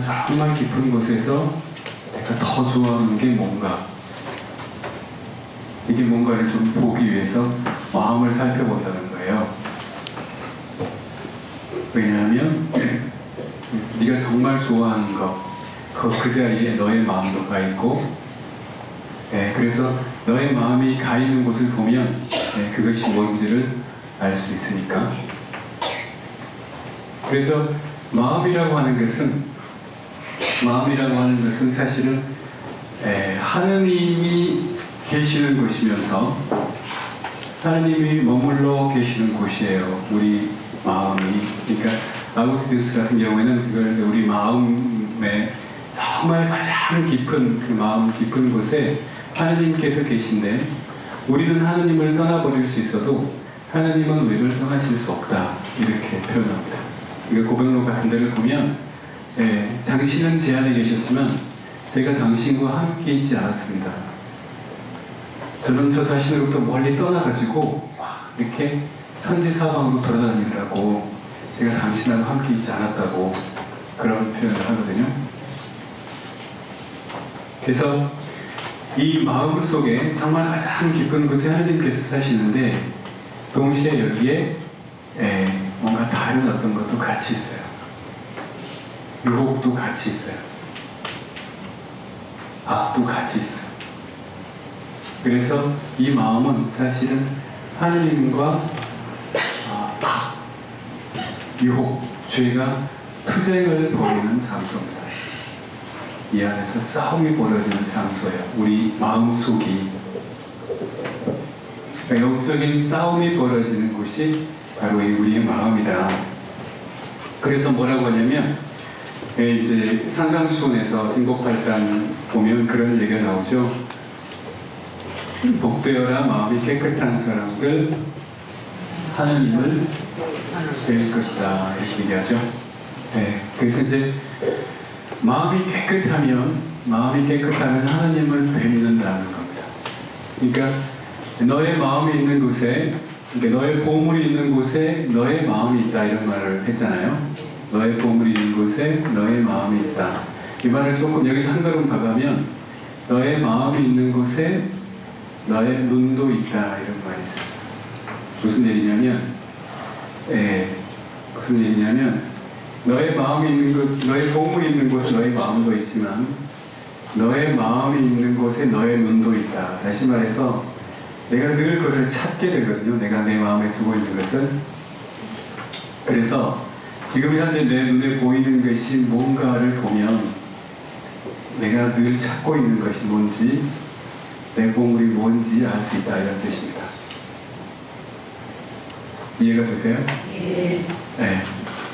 정말 깊은 곳에서 내가 더 좋아하는 게 뭔가, 이게 뭔가를 좀 보기 위해서 마음을 살펴본다는 거예요. 왜냐하면 네가 정말 좋아하는 거, 그 자리에 너의 마음도 가 있고, 그래서 너의 마음이 가 있는 곳을 보면 그것이 뭔지를 알 수 있으니까. 그래서 마음이라고 하는 것은 사실은 하느님이 계시는 곳이면서 하느님이 머물러 계시는 곳이에요. 우리 마음이. 그러니까 아우구스티누스 같은 경우에는 그걸 이제 우리 마음의 정말 가장 깊은 그 마음 깊은 곳에 하느님께서 계신데, 우리는 하느님을 떠나버릴 수 있어도 하느님은 우리를 떠나실 수 없다, 이렇게 표현합니다. 그러니까 고백록 같은 데를 보면 당신은 제 안에 계셨지만 제가 당신과 함께 있지 않았습니다. 저는 저 자신으로부터 멀리 떠나가지고 이렇게 천지사방으로 돌아다니느라고 제가 당신하고 함께 있지 않았다고 그런 표현을 하거든요. 그래서 이 마음 속에 정말 가장 깊은 곳에 하느님께서 사시는데, 동시에 여기에 뭔가 다른 어떤 것도 같이 있어요. 유혹도 같이 있어요. 악도 같이 있어요. 그래서 이 마음은 사실은 하느님과 악, 유혹, 죄가 투쟁을 벌이는 장소입니다. 이 안에서 싸움이 벌어지는 장소예요. 우리 마음속이. 영적인 싸움이 벌어지는 곳이 바로 우리의 마음이다. 그래서 뭐라고 하냐면, 이제 산상수훈에서 진곡팔단 보면 그런 얘기가 나오죠. 복되어라 마음이 깨끗한 사람들 하느님을 뵐 것이다, 이렇게 얘기하죠. 그래서 이제 마음이 깨끗하면 하느님을 뵙는다는 겁니다. 그러니까 너의 마음이 있는 곳에, 그러니까 너의 보물이 있는 곳에 너의 마음이 있다, 이런 말을 했잖아요. 너의 보물이 있는 곳에 너의 마음이 있다. 이 말을 조금 여기서 한 걸음 가가면 너의 마음이 있는 곳에 너의 눈도 있다, 이런 말이 있어요. 무슨 얘기냐면 너의 마음이 있는 곳, 너의 보물이 있는 곳에 너의 마음도 있지만 너의 마음이 있는 곳에 너의 눈도 있다. 다시 말해서 내가 늘 그것을 찾게 되거든요. 내가 내 마음에 두고 있는 것을. 그래서 지금 현재 내 눈에 보이는 것이 뭔가를 보면 내가 늘 찾고 있는 것이 뭔지, 내 보물이 뭔지 알 수 있다, 이런 뜻입니다. 이해가 되세요? 네.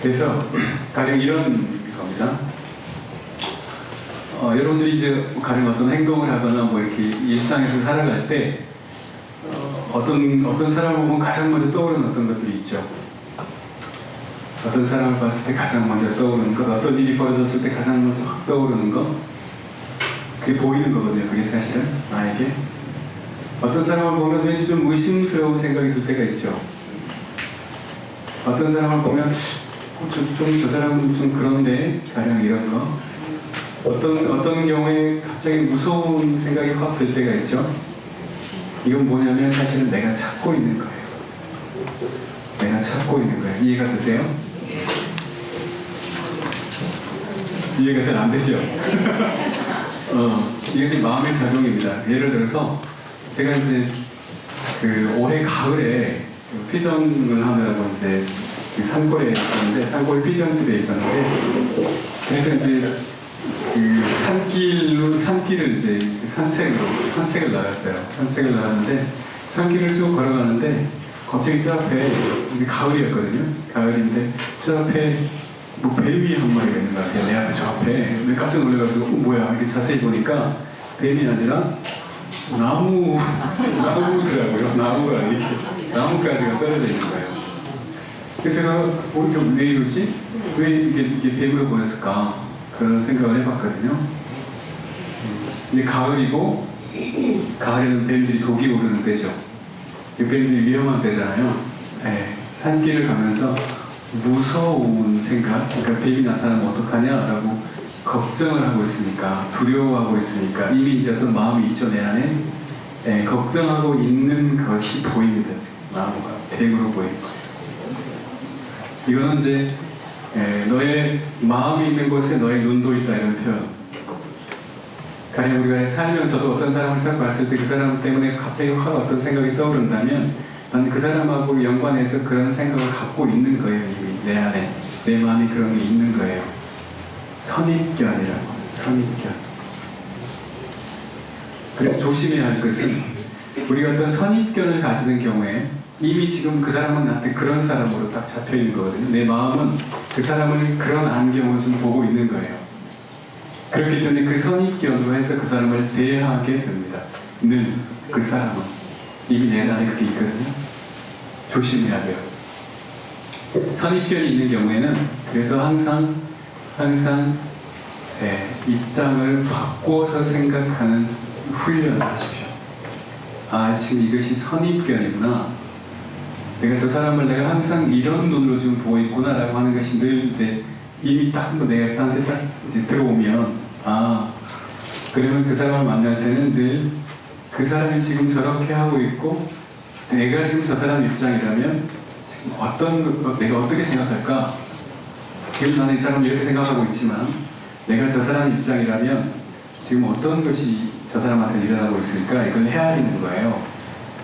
그래서 가령 이런 겁니다. 여러분들이 이제 가령 어떤 행동을 하거나 뭐 이렇게 일상에서 살아갈 때 어떤 사람을 보면 가장 먼저 떠오르는 어떤 것들이 있죠. 어떤 사람을 봤을 때 가장 먼저 떠오르는 것, 어떤 일이 벌어졌을 때 가장 먼저 확 떠오르는 것, 그게 보이는 거거든요. 그게 사실은 나에게. 어떤 사람을 보면 왠지 좀 의심스러운 생각이 들 때가 있죠. 어떤 사람을 보면 저 사람은 좀 그런데, 가령 이런 거. 어떤 경우에 갑자기 무서운 생각이 확 들 때가 있죠. 이건 뭐냐면 사실은 내가 찾고 있는 거예요. 내가 찾고 있는 거예요. 이해가 되세요? 이해가 잘 안 되죠? 이게 지금 마음의 작용입니다. 예를 들어서 제가 이제 올해 가을에 피정을 하느라고 이제 산골에 있었는데, 산골 피정집에 있었는데, 그래서 이제 산길을 이제 산책을 나갔어요. 산책을 나갔는데 산길을 쭉 걸어가는데 갑자기 저 앞에, 이게 가을이었거든요. 가을인데 저 앞에 뭐 뱀이 한 마리가 있는 것 같아요. 내 앞에, 저 앞에. 깜짝 놀라가지고 뭐야, 이렇게 자세히 보니까 뱀이 아니라 나무더라고요. 나무가 이렇게 나뭇가지가 떨어져 있는 거예요. 그래서 제가 이게 왜 이러지? 왜 이게 뱀으로 보였을까? 그런 생각을 해봤거든요. 이제 가을이고, 가을에는 뱀들이 독이 오르는 때죠. 뱀들이 위험한 때잖아요. 산길을 가면서 무서운 생각, 그러니까 뱀이 나타나면 어떡하냐라고 걱정을 하고 있으니까, 두려워하고 있으니까 이미 이제 어떤 마음이 있죠, 내 안에. 걱정하고 있는 것이 보입니다. 지금 마음과 백으로 보이는 거예요. 이거는 이제 너의 마음이 있는 곳에 너의 눈도 있다, 이런 표현. 가령 우리가 살면서도 어떤 사람을 딱 봤을 때 그 사람 때문에 갑자기 확 어떤 생각이 떠오른다면 나는 그 사람하고 연관해서 그런 생각을 갖고 있는 거예요. 이미 내 안에 내 마음이 그런 게 있는 거예요. 선입견이라고. 선입견. 그래서 조심해야 할 것은 우리가 어떤 선입견을 가지는 경우에 이미 지금 그 사람은 나한테 그런 사람으로 딱 잡혀 있는 거거든요. 내 마음은 그 사람을 그런 안경으로 좀 보고 있는 거예요. 그렇기 때문에 그 선입견으로 해서 그 사람을 대하게 됩니다. 늘 그 사람은 이미 내 안에 그게 있거든요. 조심해야 돼요. 선입견이 있는 경우에는 그래서 항상 입장을 바꿔서 생각하는 훈련을 하십시오. 아, 지금 이것이 선입견이구나. 내가 저 사람을 내가 항상 이런 눈으로 좀 보고 있구나라고 하는 것이 늘 이제 이미 딱 한번 내가 딴 데 딱 이제 들어오면, 아, 그러면 그 사람을 만날 때는 늘 그 사람이 지금 저렇게 하고 있고 내가 지금 저 사람 입장이라면 지금 내가 어떻게 생각할까? 지금 나는 이 사람을 이렇게 생각하고 있지만 내가 저 사람 입장이라면 지금 어떤 것이 저 사람한테 일어나고 있을까? 이걸 헤아리는 거예요.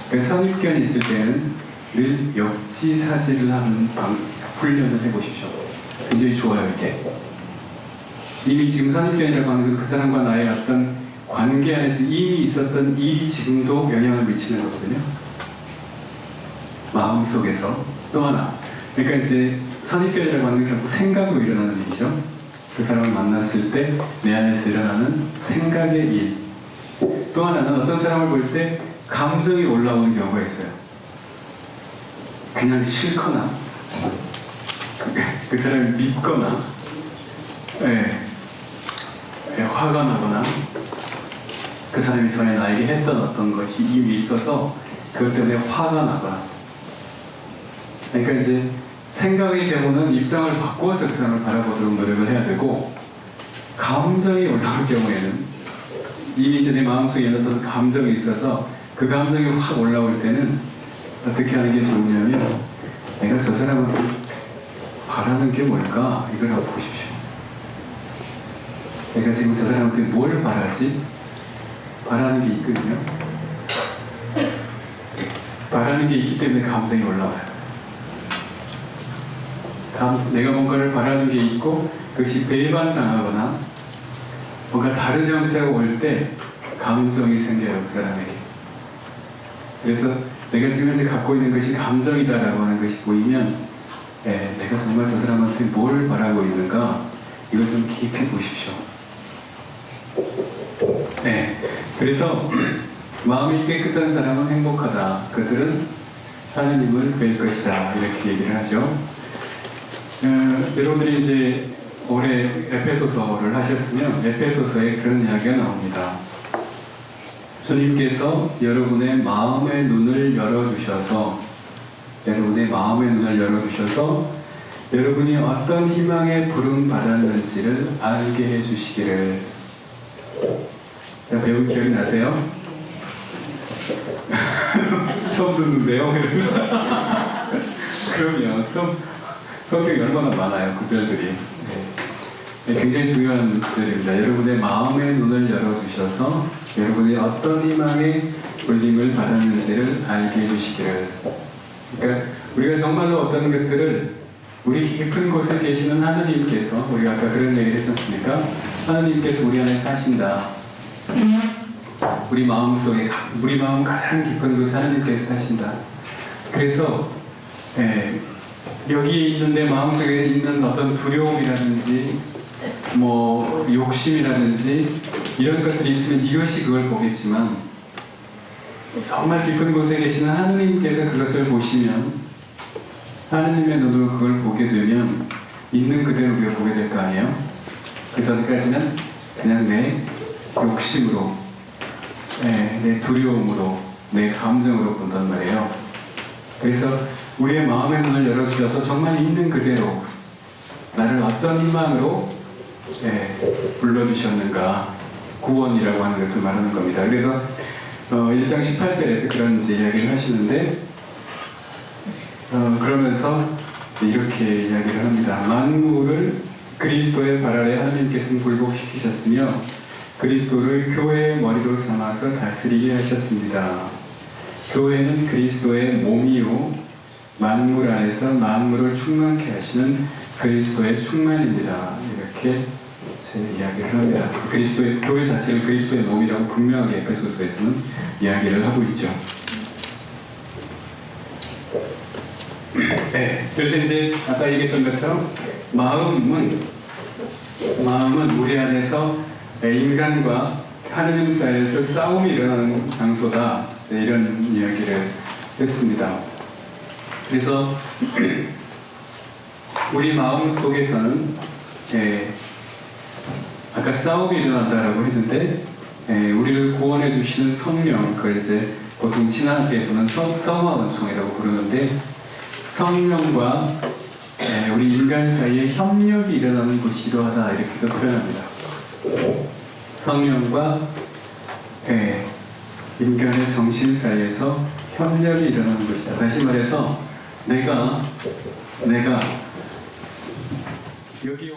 그래서 선입견이 있을 때는 늘 역지사지를 하는 훈련을 해보십시오. 굉장히 좋아요, 이게. 이미 지금 선입견이라고 하는 건 그 사람과 나의 어떤 관계 안에서 이미 있었던 일이 지금도 영향을 미치는 거거든요. 마음속에서. 또 하나, 그러니까 이제 선입견이라고 하는 게 결국 생각으로 일어나는 일이죠. 그 사람을 만났을 때 내 안에서 일어나는 생각의 일. 또 하나는 어떤 사람을 볼 때 감정이 올라오는 경우가 있어요. 그냥 싫거나 그 사람을 믿거나 화가 나거나 그 사람이 전에 나에게 했던 어떤 것이 이미 있어서 그것 때문에 화가 나거나. 그러니까 이제 생각의 경우는 입장을 바꿔서 그 사람을 바라보도록 노력을 해야 되고, 감정이 올라올 경우에는 이미 이제 내 마음속에 있는 감정이 있어서 그 감정이 확 올라올 때는 어떻게 하는 게 좋냐면, 내가 저 사람한테 바라는 게 뭘까? 이걸 한번 보십시오. 내가 지금 저 사람한테 뭘 바라지? 바라는 게 있거든요. 바라는 게 있기 때문에 감정이 올라와요. 내가 뭔가를 바라는 게 있고 그것이 배반당하거나 뭔가 다른 형태로 올 때 감정이 생겨요, 그 사람에게. 그래서 내가 지금 현재 갖고 있는 것이 감정이다라고 하는 것이 보이면 내가 정말 저 사람한테 뭘 바라고 있는가, 이걸 좀 깊이 보십시오. 그래서 마음이 깨끗한 사람은 행복하다. 그들은 하나님을 뵐 것이다. 이렇게 얘기를 하죠. 여러분들이 이제 올해 에페소서를 하셨으면 에페소서에 그런 이야기가 나옵니다. 주님께서 여러분의 마음의 눈을 열어주셔서 여러분이 어떤 희망에 부름받았는지를 알게 해주시기를. 배운 기억이 나세요? 처음 듣는데요? 그럼요. 성격이 얼마나 많아요, 구절들이. 굉장히 중요한 구절입니다. 여러분의 마음의 눈을 열어주셔서 여러분이 어떤 희망에 불림을 받았는지를 알게 해주시기를. 그러니까 우리가 정말로 어떤 것들을 우리 깊은 곳에 계시는 하느님께서, 우리가 아까 그런 얘기를 했었습니까? 하느님께서 우리 안에 사신다. 우리 마음 가장 깊은 곳에 하느님께서 사신다. 그래서 여기에 있는 내 마음속에 있는 어떤 두려움이라든지 욕심이라든지 이런 것들이 있으면 이것이 그걸 보겠지만, 정말 깊은 곳에 계시는 하느님께서 그것을 보시면, 하느님의 눈으로 그걸 보게 되면 있는 그대로 우리가 보게 될 거 아니에요? 그 전까지는 그냥 내 욕심으로, 내 두려움으로, 내 감정으로 본단 말이에요. 그래서 우리의 마음의 문을 열어주셔서 정말 있는 그대로 나를 어떤 희망으로 불러주셨는가, 구원이라고 하는 것을 말하는 겁니다. 그래서 1장 18절에서 그런 이제 이야기를 하시는데, 그러면서 이렇게 이야기를 합니다. 만물을 그리스도의 발 아래 하나님께서는 굴복시키셨으며 그리스도를 교회의 머리로 삼아서 다스리게 하셨습니다. 교회는 그리스도의 몸이요 만물 안에서 만물을 충만케 하시는 그리스도의 충만입니다. 이렇게 이야기를 합니다. 그리스도의 교회 자체를 그리스도의 몸이라고 분명하게 에베소서에서는 이야기를 하고 있죠. 네, 그래서 이제 아까 얘기했던 것처럼 마음은 우리 안에서 인간과 하느님 사이에서 싸움이 일어나는 장소다, 이런 이야기를 했습니다. 그래서 우리 마음 속에서는 아까 싸움이 일어난다라고 했는데, 우리를 구원해 주시는 성령, 그걸 이제 보통 신학에서는 성화원총이라고 부르는데, 성령과 우리 인간 사이에 협력이 일어나는 곳이 이러하다, 이렇게도 표현합니다. 성령과 인간의 정신 사이에서 협력이 일어나는 것이다. 다시 말해서 내가 여기